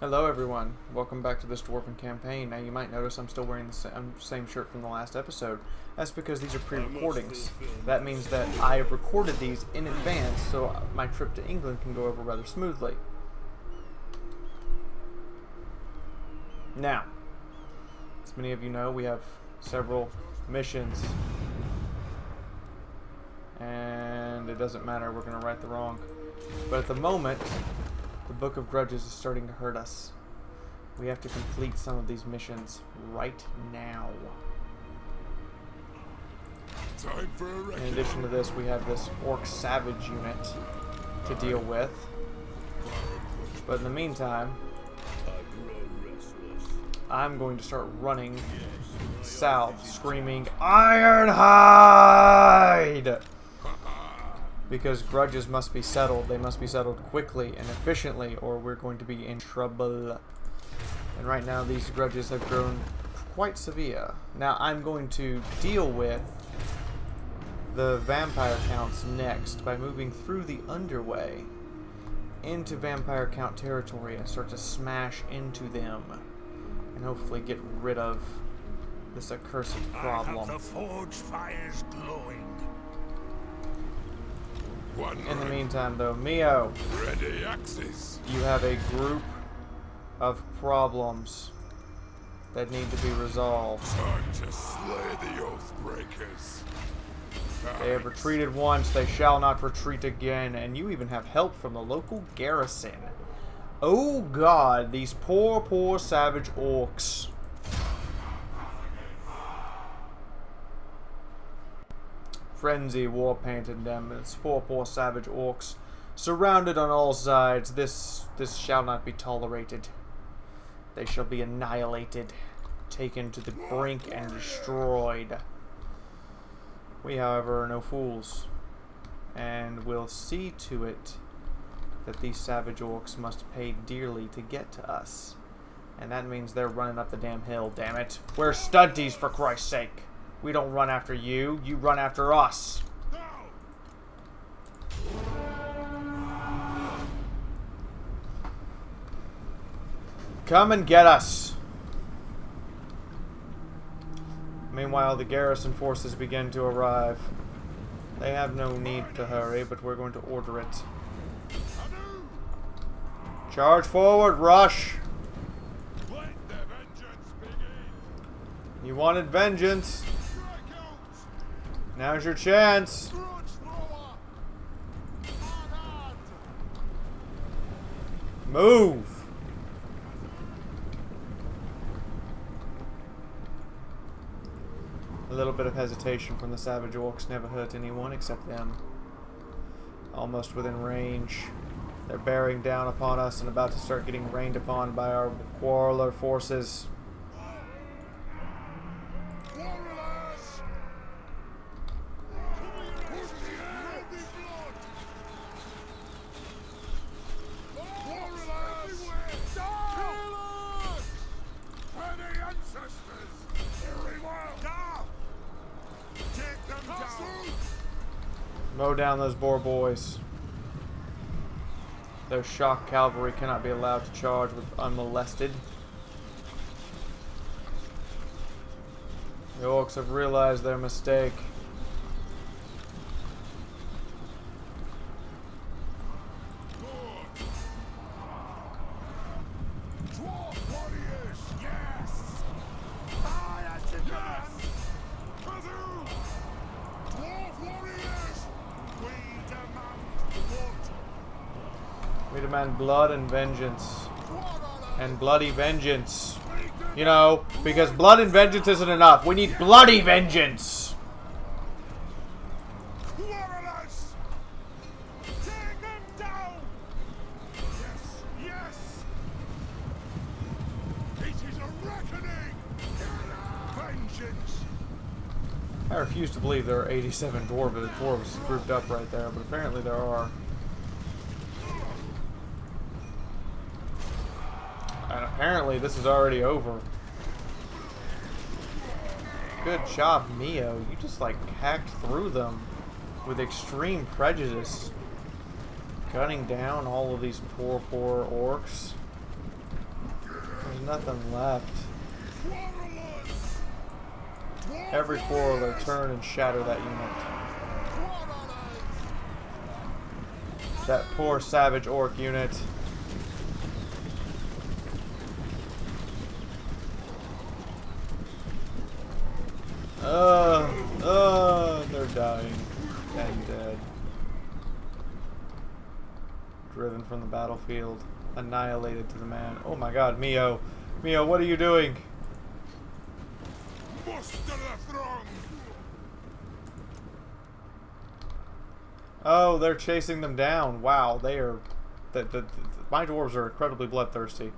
Hello everyone, welcome back to this Dwarven campaign. Now you might notice I'm still wearing the same shirt from the last episode. That's because these are pre-recordings. That means that I have recorded these in advance so my trip to England can go over rather smoothly. Now, as many of you know, we have several missions. And it doesn't matter, we're going to right the wrong. But at the moment, the Book of Grudges is starting to hurt us. We have to complete some of these missions right now. Time for a In addition to this, we have this Orc Savage unit to deal with. But in the meantime, I'm going to start running south, screaming, Ironhide! Because grudges must be settled. They must be settled quickly and efficiently, or we're going to be in trouble. And right now, these grudges have grown quite severe. Now, I'm going to deal with the vampire counts next by moving through the underway into vampire count territory and start to smash into them and hopefully get rid of this accursed problem. I have the forge fires glowing. In the meantime, though, Mio, Ready axes. you have a group of problems that need to be resolved. Time to slay the Oathbreakers. They have retreated once, they shall not retreat again, and you even have help from the local garrison. Oh god, these poor, poor Savage Orks. Frenzy war-painted them, and its poor, poor Savage Orks. Surrounded on all sides, this shall not be tolerated. They shall be annihilated, taken to the brink and destroyed. We, however, are no fools, and will see to it that these Savage Orks must pay dearly to get to us. And that means they're running up the damn hill, damn it. We're stunties, for Christ's sake. We don't run after you, you run after us. Come and get us. Meanwhile, the garrison forces begin to arrive. They have no need to hurry, but we're going to order it. Charge forward, rush! You wanted vengeance. Now's your chance. Move. A little bit of hesitation from the Savage Orks never hurt anyone except them. Almost within range. They're bearing down upon us and about to start getting rained upon by our quarreler forces. Mow down those boar boys. Those shock cavalry cannot be allowed to charge with unmolested. The orcs have realized their mistake. Dwarf warriors, yes! Fire to yes! Kazoo! Dwarf warriors! We demand blood! We demand blood and vengeance. And bloody vengeance. You know, because blood and vengeance isn't enough. We need bloody vengeance! Quarrelers! Take them down! Yes, yes! It is a reckoning! Vengeance! I refuse to believe there are 87 dwarves grouped up right there, but apparently there are. And apparently this is already over. Good job, Mio. You just like hacked through them with extreme prejudice. Gunning down all of these poor, poor orcs. There's nothing left. Quarrelers! Dwarf Every quarreler, warriors! turn and shatter that unit. Quarrelers! That poor Savage Ork unit. They're dying and dead. Driven from the battlefield. Annihilated to the man. Oh my god, Mio. Mio, what are you doing? Muster the throng! Oh, they're chasing them down. Wow, they are... my dwarves are incredibly bloodthirsty.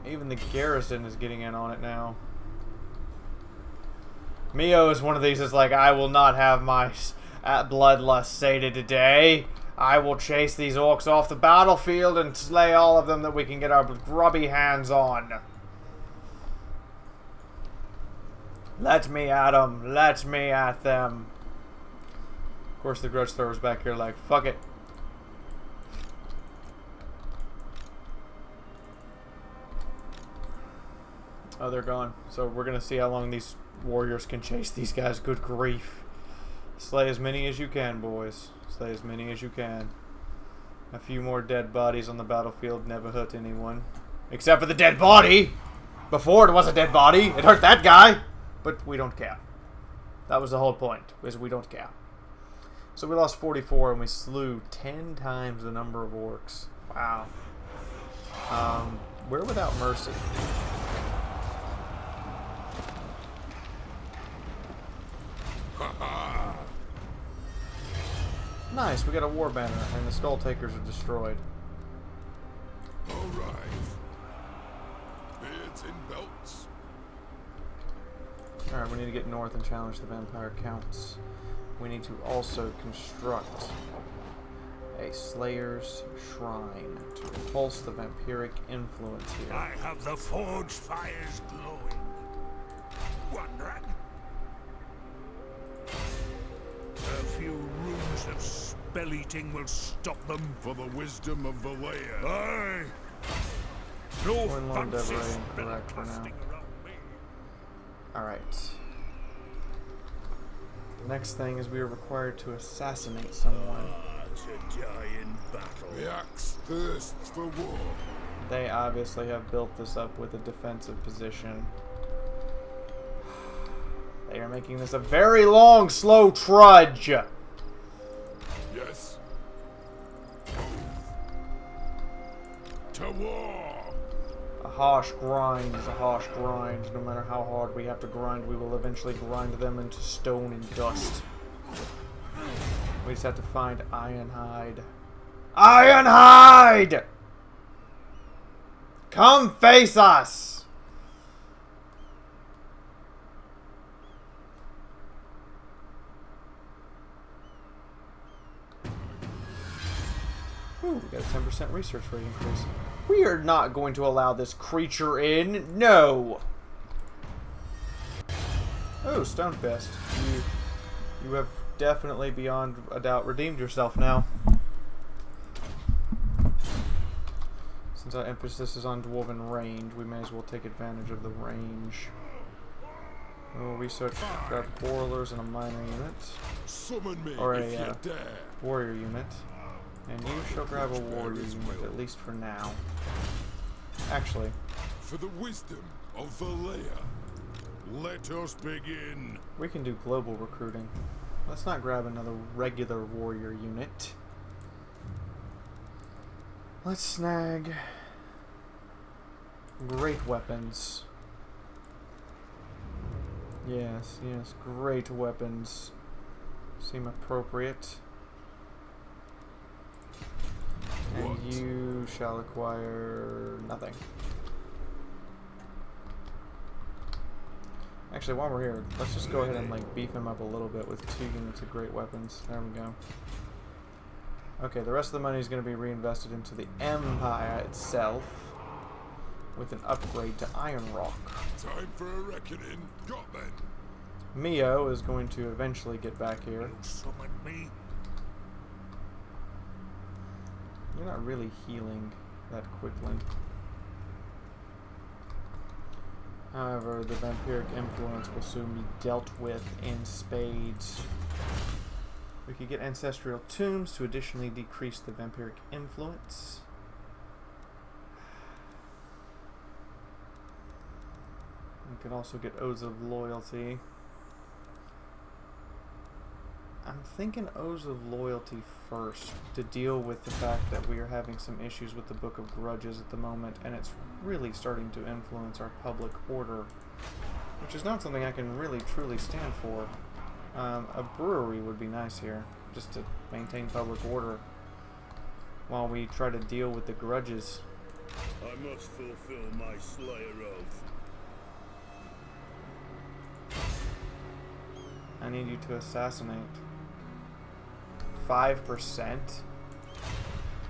Even the garrison is getting in on it now. Mio is one of these that's like, I will not have my bloodlust sated today. I will chase these orcs off the battlefield and slay all of them that we can get our grubby hands on. Let me at them. Let me at them. Of course, the grudge thrower's back here like, fuck it. Oh, they're gone. So we're going to see how long these warriors can chase these guys. Good grief. Slay as many as you can, boys. Slay as many as you can. A few more dead bodies on the battlefield never hurt anyone. Except for the dead body! Before it was a dead body. It hurt that guy. But we don't care. That was the whole point, is we don't care. So we lost 44 and we slew 10 times the number of orcs. Wow. We're without mercy. Nice, we got a war banner, and the skull takers are destroyed. Alright. Beards in belts. Alright, we need to get north and challenge the vampire counts. We need to also construct a Slayer's Shrine to repulse the vampiric influence here. I have the forge fires glowing. One rag. A few runes of spell-eating will stop them. For the wisdom of Valea. Aye. No Warlord fancy Deveray incorrect for now. spell-casting around me. Alright. The next thing is we are required to assassinate someone. To die in battle. The axe thirsts for war. They obviously have built this up with a defensive position. They are making this a very long, slow trudge. Yes. To war. A harsh grind is a harsh grind. No matter how hard we have to grind, we will eventually grind them into stone and dust. We just have to find Ironhide. Ironhide! Come face us! Ooh, we got a 10% research rate increase. We are not going to allow this creature in. No! Oh, Stonefist. You have definitely, beyond a doubt, redeemed yourself now. Since our emphasis is on dwarven range, we may as well take advantage of the range. We'll research grab quarrelers and a minor unit. Summon me Or if a you dare. warrior unit. And you shall grab a warrior unit, at least for now. Actually, For the wisdom of Valea, let us begin. we can do global recruiting. Let's not grab another regular warrior unit. Let's snag great weapons. Yes, yes, great weapons seem appropriate. And What? you shall acquire nothing. Actually, while we're here, let's just go ahead and like beef him up a little bit with 2 units of great weapons. There we go. Okay, the rest of the money is going to be reinvested into the Empire itself with an upgrade to Iron Rock. Time for a reckoning. Got then. Mio is going to eventually get back here. Summon me. You're not really healing that Quickland. However, the vampiric influence will soon be dealt with in spades. We could get ancestral tombs to additionally decrease the vampiric influence. We could also get Oaths of Loyalty. I'm thinking Oaths of Loyalty first to deal with the fact that we are having some issues with the Book of Grudges at the moment, and it's really starting to influence our public order, which is not something I can really truly stand for. A brewery would be nice here, just to maintain public order while we try to deal with the grudges. I must fulfill my Slayer oath. I need you to assassinate. 5%?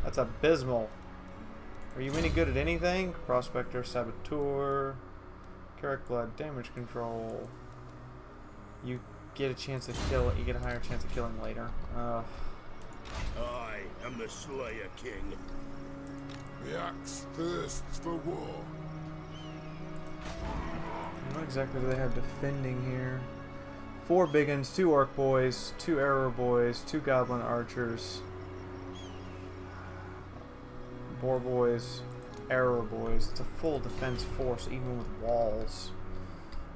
That's abysmal. Are you any good at anything? Prospector, Saboteur, Carrick Blood, Damage Control. You get a chance to kill it. You get a higher chance of killing later. I am the Slayer King. The axe thirsts for war. What exactly do they have defending here? 4 big uns, 2 orc boys, 2 arrow boys, 2 goblin archers, boar boys, arrow boys. It's a full defense force, even with walls.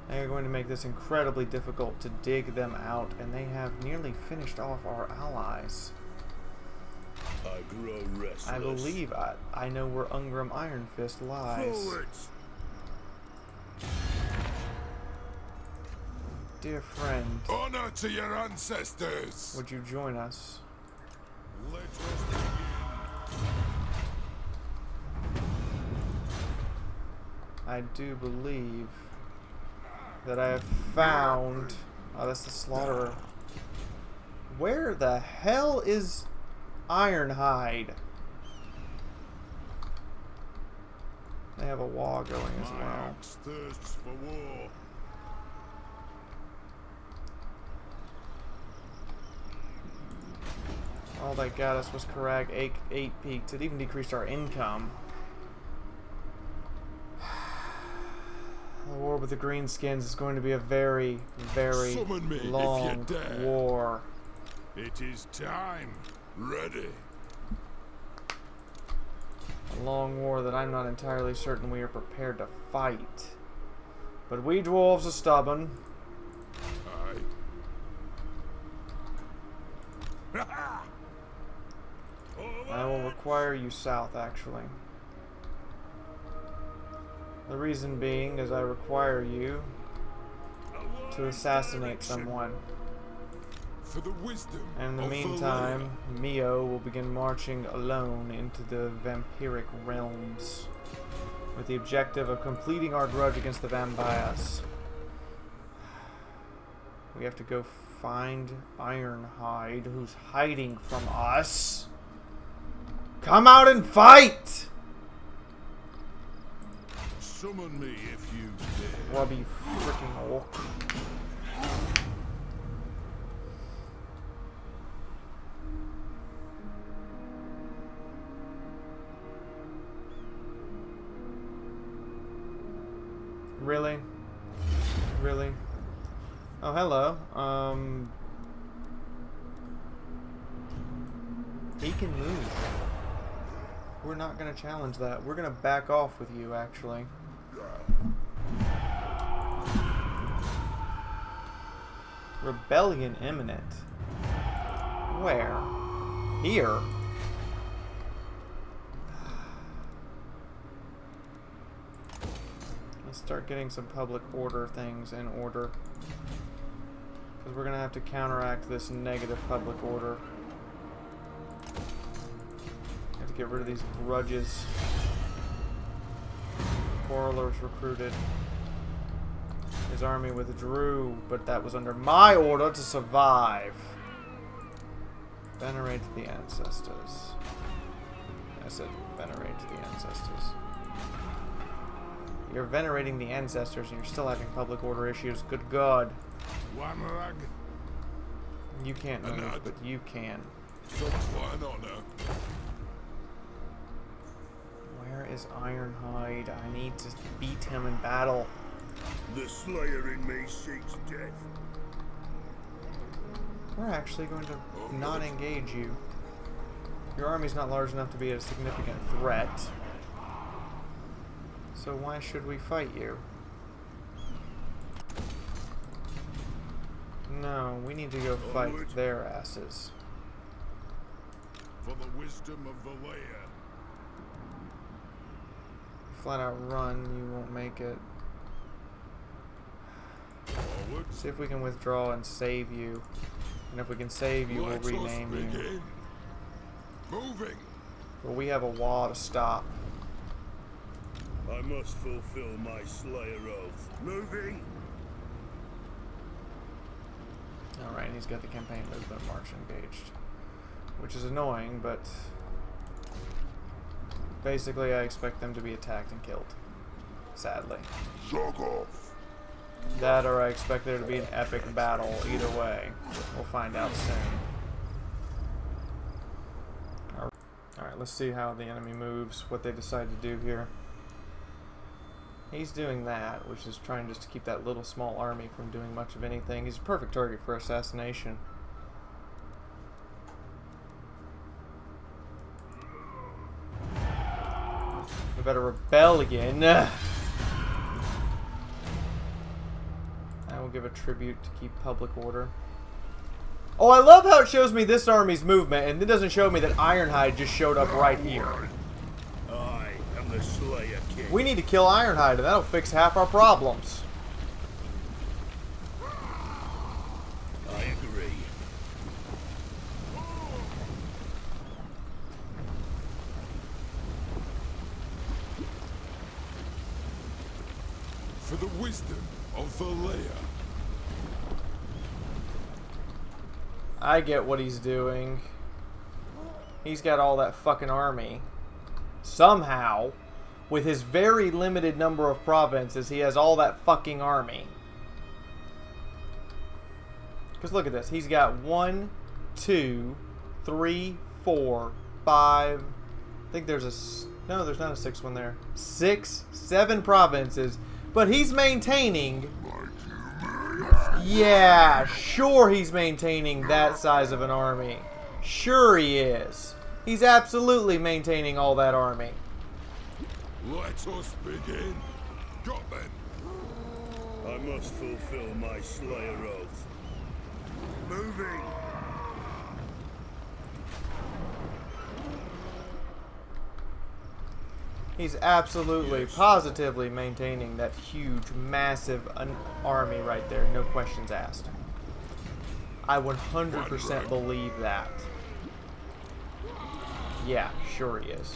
They are going to make this incredibly difficult to dig them out, and they have nearly finished off our allies. I grow restless. I believe I know where Ungrim Iron Fist lies. Forwards. Dear friend, Honor to your ancestors. would you join us? Let us begin. I do believe that I have found... Oh, that's the Slaughterer. Where the hell is Ironhide? They have a wall going as My well. axe thirsts for war. All that got us was Karag 8 peaks. It even decreased our income. The war with the Greenskins is going to be a very, very Summon me if you long dare. war. It is time. Ready. A long war that I'm not entirely certain we are prepared to fight. But we dwarves are stubborn. Aye. I will require you south, actually. The reason being is I require you to assassinate someone. For the wisdom. And in the of meantime, Mio will begin marching alone into the vampiric realms with the objective of completing our grudge against the vampires. We have to go find Ironhide, who's hiding from us. Come out and fight! Summon me if you dare. Wubby freaking orc. Really? Really? Oh, hello. He can move. We're not gonna challenge that. We're gonna back off with you, actually. Rebellion imminent. Where? Here? Let's start getting some public order things in order. Because we're going to have to counteract this negative public order. Have to get rid of these grudges. Quarrelers recruited. His army withdrew, but that was under my order to survive. Venerate the ancestors. I said venerate the ancestors. You're venerating the ancestors and you're still having public order issues. Good God. One rag. You can't move, but you can. Some fine honor. is Ironhide. I need to beat him in battle. The Slayer in me seeks death. We're actually going to not engage you. Your army's not large enough to be a significant threat. So why should we fight you? No, we need to go fight their asses. For the wisdom of Valea. Flat out run, you won't make it. Forward. See if we can withdraw and save you. And if we can save you, we'll rename you. Moving. But we have a wall to stop. I must fulfill my Slayer oath. Moving. Alright, he's got the campaign movement march engaged. Which is annoying, but basically I expect them to be attacked and killed. Sadly. Shog off. That or I expect there to be an epic battle. Either way. We'll find out soon. Alright, let's see how the enemy moves, what they decide to do here. He's doing that, which is trying just to keep that little small army from doing much of anything. He's a perfect target for assassination. We better rebellion. I will give a tribute to keep public order. Oh, I love how it shows me this army's movement, and it doesn't show me that Ironhide just showed up right here. I am the Slayer King. We need to kill Ironhide, and that'll fix half our problems. I agree. For the wisdom of Valea. I get what he's doing. He's got all that fucking army. Somehow, with his very limited number of provinces, he has all that fucking army. Because look at this. He's got 1, 2, 3, 4, 5. I think there's a... No, there's not a 6th one there. 6, 7 provinces. But he's maintaining... Yeah, sure he's maintaining that size of an army. Sure he is. He's absolutely maintaining all that army. Let us begin. Got then. I must fulfill my Slayer oath. Moving. He's absolutely, positively maintaining that huge, massive army right there. No questions asked. I 100% believe that. Yeah, sure he is.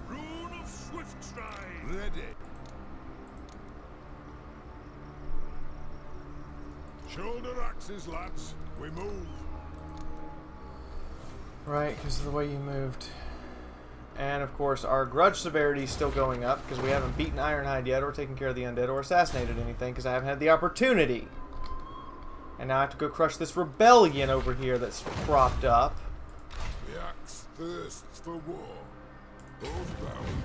Rune of Swift Stride. Ready. Shoulder axes, lads. We move. Right, because of the way you moved. And, of course, our grudge severity is still going up because we haven't beaten Ironhide yet or taken care of the undead or assassinated anything because I haven't had the opportunity. And now I have to go crush this rebellion over here that's propped up. The axe thirsts for war. Oathbound.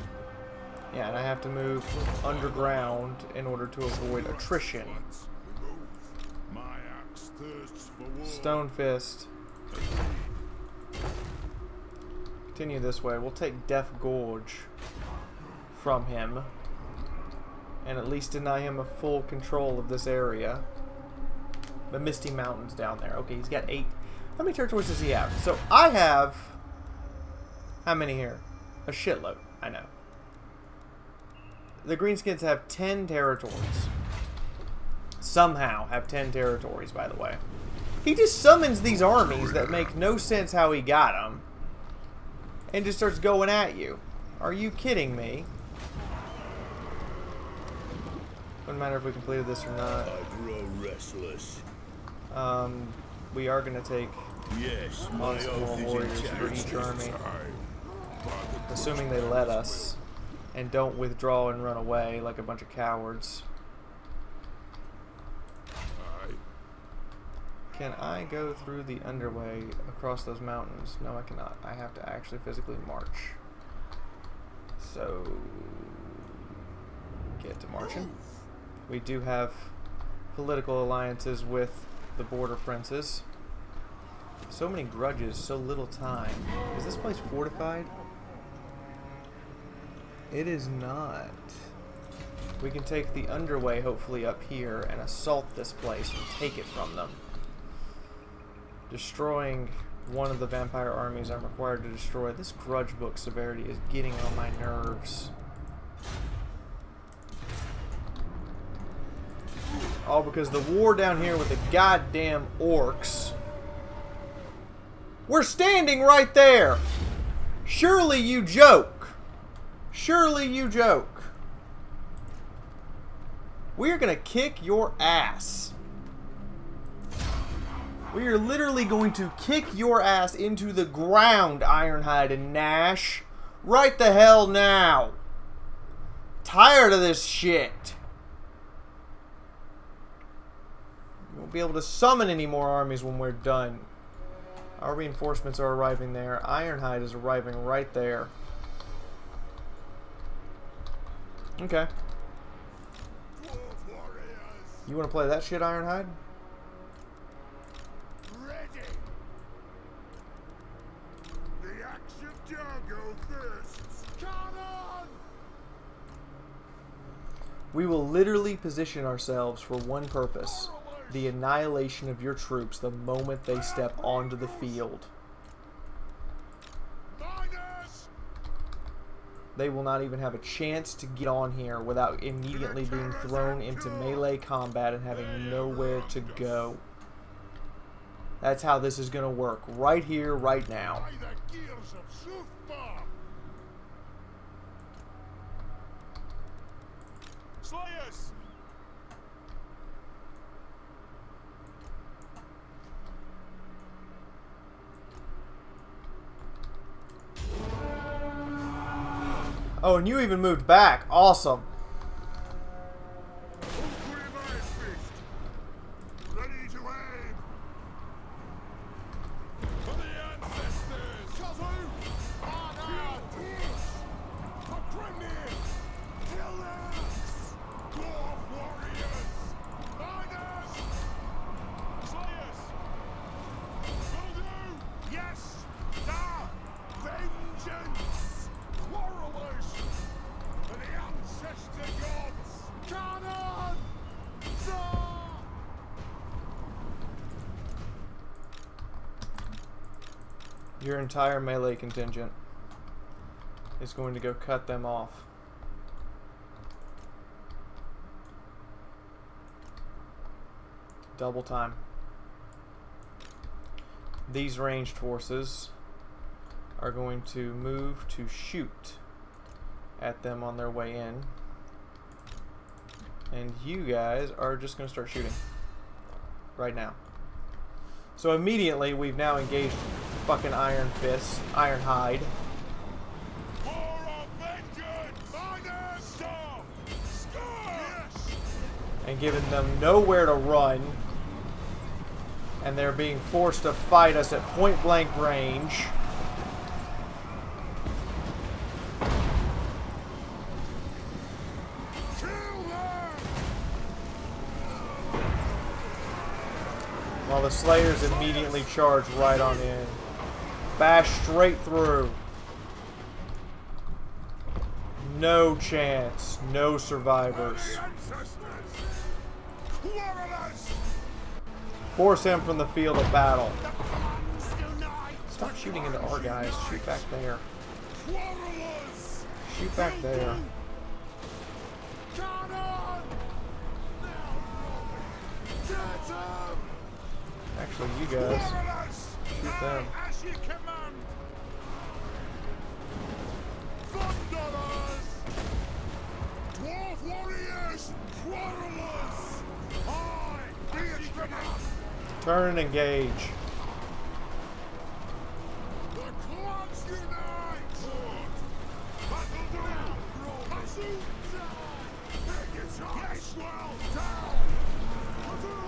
Yeah, and I have to move underground in order to avoid attrition. Lads, we move. My axe thirsts for war. Stone Fist. Continue this way. We'll take Death Gorge from him. And at least deny him a full control of this area. The Misty Mountains down there. Okay, he's got 8. How many territories does he have? So I have... How many here? A shitload. I know. The Greenskins have 10 territories. Somehow have 10 territories, by the way. He just summons these armies that make no sense how he got them. And just starts going at you. Are you kidding me? Wouldn't matter if we completed this or not. I grow restless. We are going to take Yes, on my some more oath is warriors for intact. each army. Time. Assuming they let us. And don't withdraw and run away like a bunch of cowards. Aye. Can I go through the underway across those mountains? No, I cannot. I have to actually physically march. So, get to marching. We do have political alliances with the border princes. So many grudges, so little time. Is this place fortified? It is not. We can take the underway, hopefully, up here and assault this place and take it from them. Destroying one of the vampire armies I'm required to destroy. This grudge book severity is getting on my nerves. All because the war down here with the goddamn orcs. We're standing right there! Surely you joke! Surely you joke! We are gonna kick your ass. We are literally going to kick your ass into the ground, Ironhide and Nash. Right the hell now. Tired of this shit. We won't be able to summon any more armies when we're done. Our reinforcements are arriving there. Ironhide is arriving right there. Okay. You want to play that shit, Ironhide? Ready. The axe of Jargo thirsts. Cannon! We will literally position ourselves for one purpose. The annihilation of your troops the moment they step onto the field. Miners! They will not even have a chance to get on here without immediately being thrown into melee combat and having nowhere to go. That's how this is going to work. Right here, right now. By the gears of Soothbar! Slayers! Oh, and you even moved back. Awesome. Ready to aim! For the ancestors! Kazoo! Honor! Pakremir! Killers! Dwarf warriors! Miners! Slayers! Will do! Yes! Da! Vengeance! Quarrelers! For the ancestor gods! Cannon! Your entire melee contingent is going to go cut them off. Double time. These ranged forces are going to move to shoot at them on their way in. And you guys are just going to start shooting. Right now. So immediately we've now engaged fucking Iron Fist, Ironhide. And given them nowhere to run. And they're being forced to fight us at point blank range. While the Slayers immediately charge right on in. Bash straight through. No chance. No survivors. Force him from the field of battle. Stop shooting into our guys. Shoot back there. Shoot back there. Actually, you guys. Shoot them. Dwarf warriors! Quarrelers! Turn and engage. The clans unite! Battle down! Kazoo down! Yes, well down! Kazoo!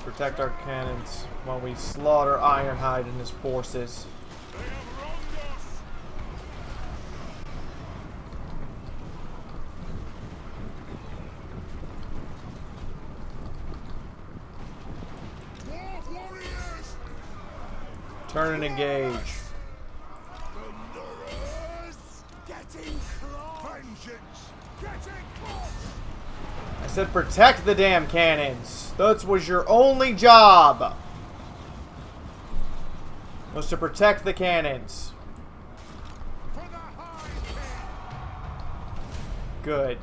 Protect our cannons while we slaughter Ironhide and his forces. They have wronged us. Dwarf warriors! Turn and engage. Thunderers! Getting close! Vengeance! Getting close! I said protect the damn cannons. That was your only job. Was to protect the cannons. For the high king! Good.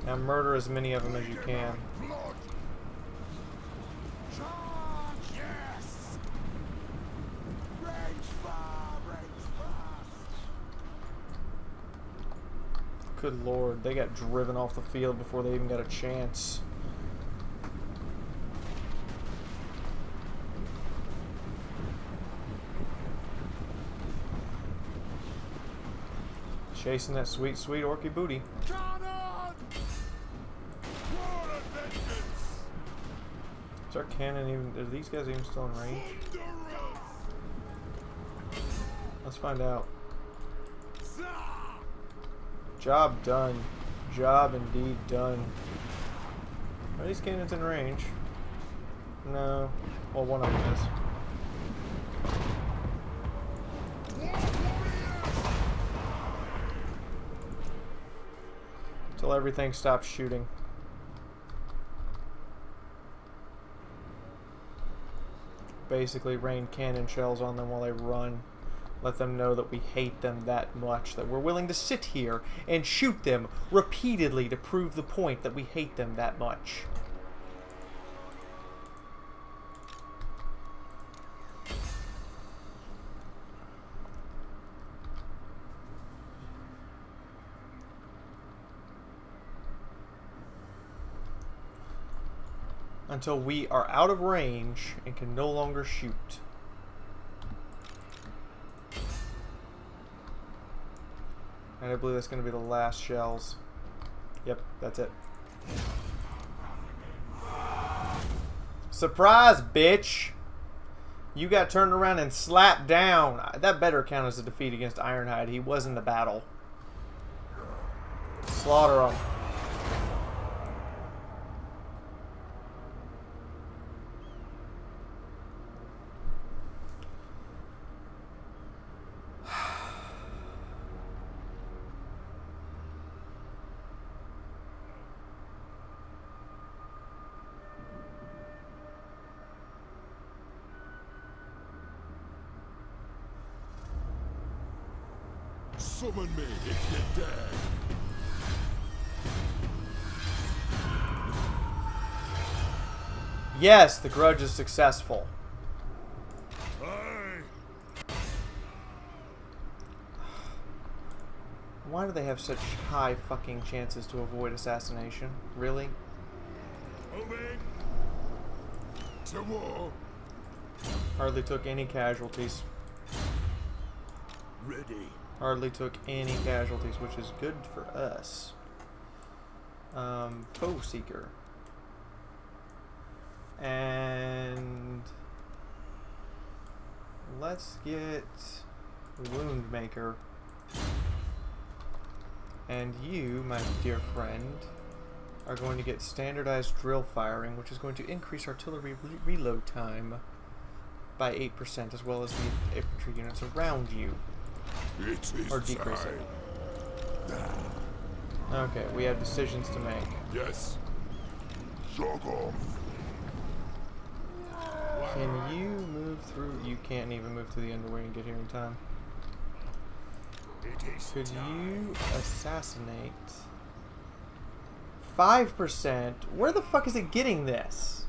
Now murder as many of them as you can. Blood! Charge! Yes! Range far! Range fast! Good lord, they got driven off the field before they even got a chance. Chasing that sweet, sweet orky booty. Cannon! War of vengeance! Is our cannon even... Are these guys even still in range? Thunderous! Let's find out. Zah! Job done. Job indeed done. Are these cannons in range? No. Well, one of them is. Till everything stops shooting. Basically rain cannon shells on them while they run. Let them know that we hate them that much, that we're willing to sit here and shoot them repeatedly to prove the point that we hate them that much. Until we are out of range and can no longer shoot. And I believe that's going to be the last shells. Yep, that's it. Surprise, bitch! You got turned around and slapped down. That better count as a defeat against Ironhide. He was in the battle. Slaughter him. Summon me if you dare. Yes, the grudge is successful. Aye! Why do they have such high fucking chances to avoid assassination? Really? Moving! To war. Hardly took any casualties. Ready! Hardly took any casualties, which is good for us. Foe Seeker. And let's get Wound Maker. And you, my dear friend, are going to get standardized drill firing, which is going to increase artillery reload time by 8%, as well as the infantry units around you. It is Or decrease it. time. Okay, we have decisions to make. Yes. Shog off. Can you move through? You can't even move through the underway and get here in time. It is Could time. you assassinate 5%? Where the fuck is it getting this?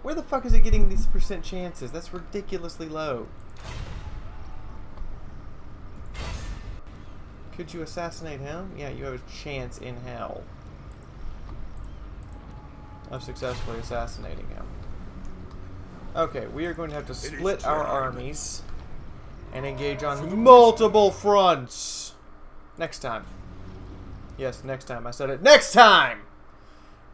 Where the fuck is it getting these percent chances? That's ridiculously low. Could you assassinate him? Yeah, you have a chance in hell of successfully assassinating him. Okay, we are going to have to split our armies and engage on multiple fronts. Next time. Yes, next time. I said it. Next time!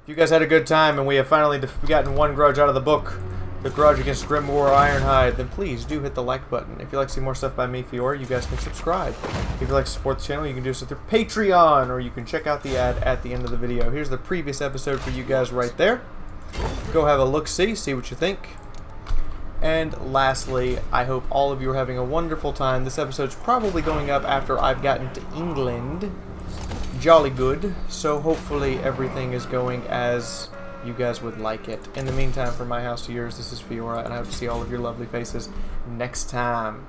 If you guys had a good time and we have finally gotten one grudge out of the book, the grudge against Grimoire Ironhide, then please do hit the like button. If you'd like to see more stuff by me, Fiaura, you guys can subscribe. If you'd like to support the channel, you can do so through Patreon, or you can check out the ad at the end of the video. Here's the previous episode for you guys right there. Go have a look-see, see what you think. And lastly, I hope all of you are having a wonderful time. This episode's probably going up after I've gotten to England. Jolly good. So hopefully everything is going as you guys would like it. In the meantime, from my house to yours, this is Fiaura, and I hope to see all of your lovely faces next time.